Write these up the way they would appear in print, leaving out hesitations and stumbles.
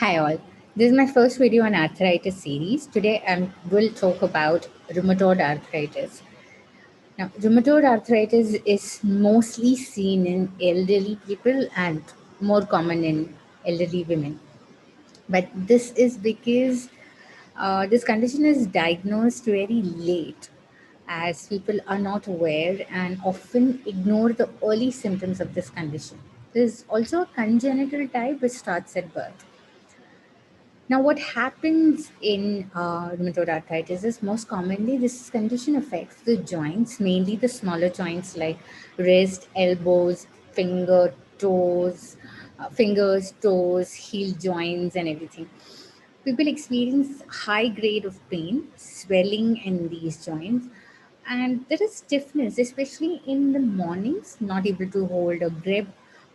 Hi all. This is my first video on arthritis series. Today I will talk about rheumatoid arthritis. Now, rheumatoid arthritis is mostly seen in elderly people and more common in elderly women. But this is because this condition is diagnosed very late, as people are not aware and often ignore the early symptoms of this condition. There is also a congenital type which starts at birth. Now, what happens in rheumatoid arthritis is most commonly this condition affects the joints, mainly the smaller joints like wrist, elbows, fingers, toes, heel joints, and everything. People experience high grade of pain, swelling in these joints, and there is stiffness, especially in the mornings, not able to hold a grip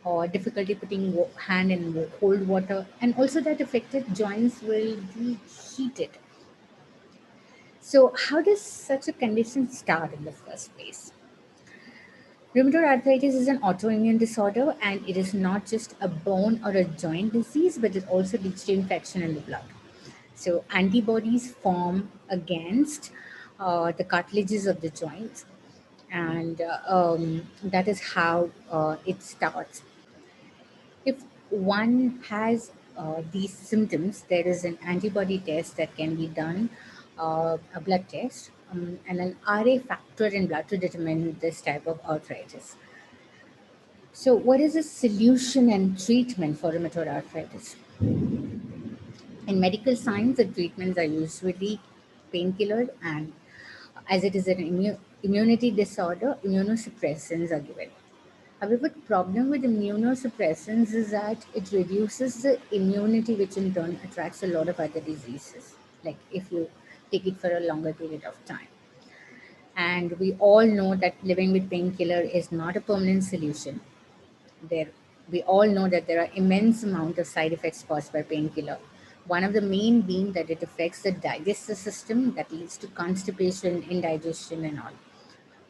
or difficulty putting hand in cold water, and also that affected joints will be heated. So, how does such a condition start in the first place? Rheumatoid arthritis is an autoimmune disorder and it is not just a bone or a joint disease, but it also leads to infection in the blood. So, antibodies form against the cartilages of the joints, and that is how it starts. If one has these symptoms, there is an antibody test that can be done, a blood test, and an RA factor in blood to determine this type of arthritis. So, what is the solution and treatment for rheumatoid arthritis? In medical science, the treatments are usually painkiller, and as it is an immunity disorder, immunosuppressants are given. However, the problem with immunosuppressants is that it reduces the immunity, which in turn attracts a lot of other diseases, like if you take it for a longer period of time. And we all know that living with painkiller is not a permanent solution. There, we all know that there are immense amount of side effects caused by painkiller. One of the main being that it affects the digestive system that leads to constipation, indigestion, and all.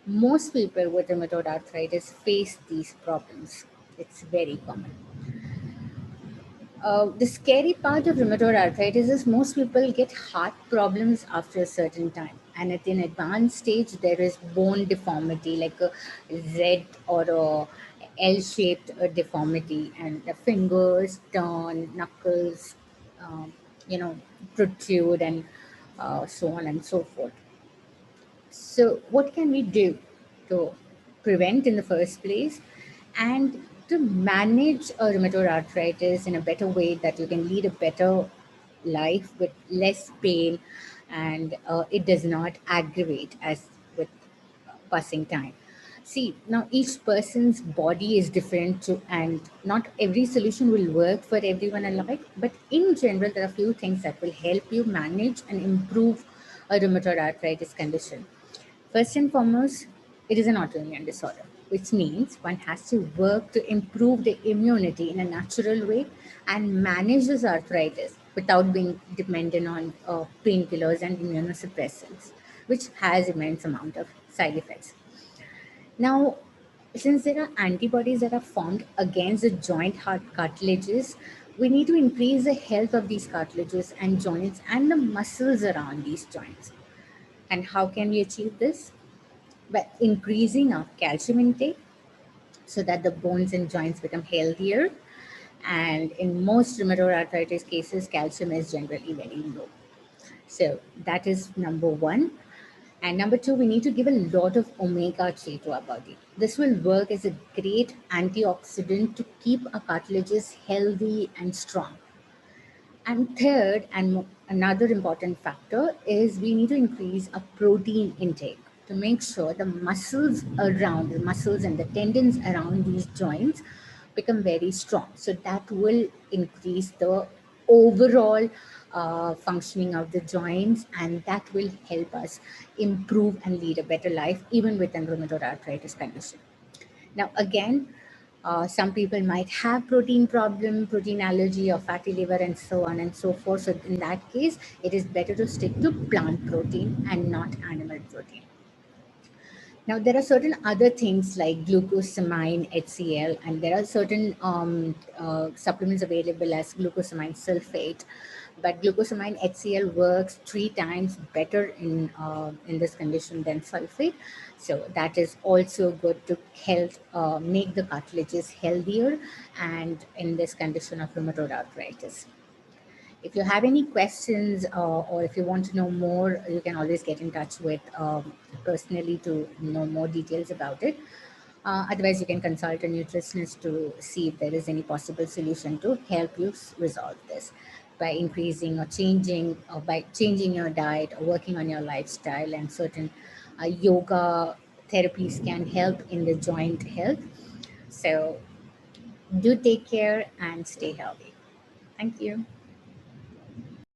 Most people with rheumatoid arthritis face these problems. It's very common. The scary part of rheumatoid arthritis is most people get heart problems after a certain time. And at an advanced stage, there is bone deformity, like a Z or a L-shaped deformity, and the fingers turn, knuckles, um, you know, protrude, and so on and so forth. So, what can we do to prevent in the first place and to manage a rheumatoid arthritis in a better way that you can lead a better life with less pain and it does not aggravate as with passing time? See, now each person's body is different too, and not every solution will work for everyone alike. But in general, there are few things that will help you manage and improve a rheumatoid arthritis condition. First and foremost, it is an autoimmune disorder, which means one has to work to improve the immunity in a natural way and manage this arthritis without being dependent on painkillers and immunosuppressants, which has immense amount of side effects. Now, since there are antibodies that are formed against the joint heart cartilages, we need to increase the health of these cartilages and joints and the muscles around these joints. And how can we achieve this? By increasing our calcium intake so that the bones and joints become healthier. And in most rheumatoid arthritis cases, calcium is generally very low. So that is number one. And number two, we need to give a lot of omega 3 to our body. This will work as a great antioxidant to keep our cartilages healthy and strong. And third, and another important factor is we need to increase our protein intake to make sure the muscles and the tendons around these joints become very strong. So that will increase the overall functioning of the joints, and that will help us improve and lead a better life even with an rheumatoid arthritis condition. Now, again, some people might have protein problem, protein allergy, or fatty liver, and so on and so forth. So, in that case, it is better to stick to plant protein and not animal protein. Now, there are certain other things like glucosamine HCl, and there are certain supplements available as glucosamine sulfate. But glucosamine HCl works 3 times better in this condition than sulfate. So that is also good to help make the cartilages healthier and in this condition of rheumatoid arthritis. If you have any questions or if you want to know more, you can always get in touch with personally to know more details about it. Otherwise, you can consult a nutritionist to see if there is any possible solution to help you resolve this by increasing or by changing your diet or working on your lifestyle, and certain yoga therapies can help in the joint health. So do take care and stay healthy. Thank you.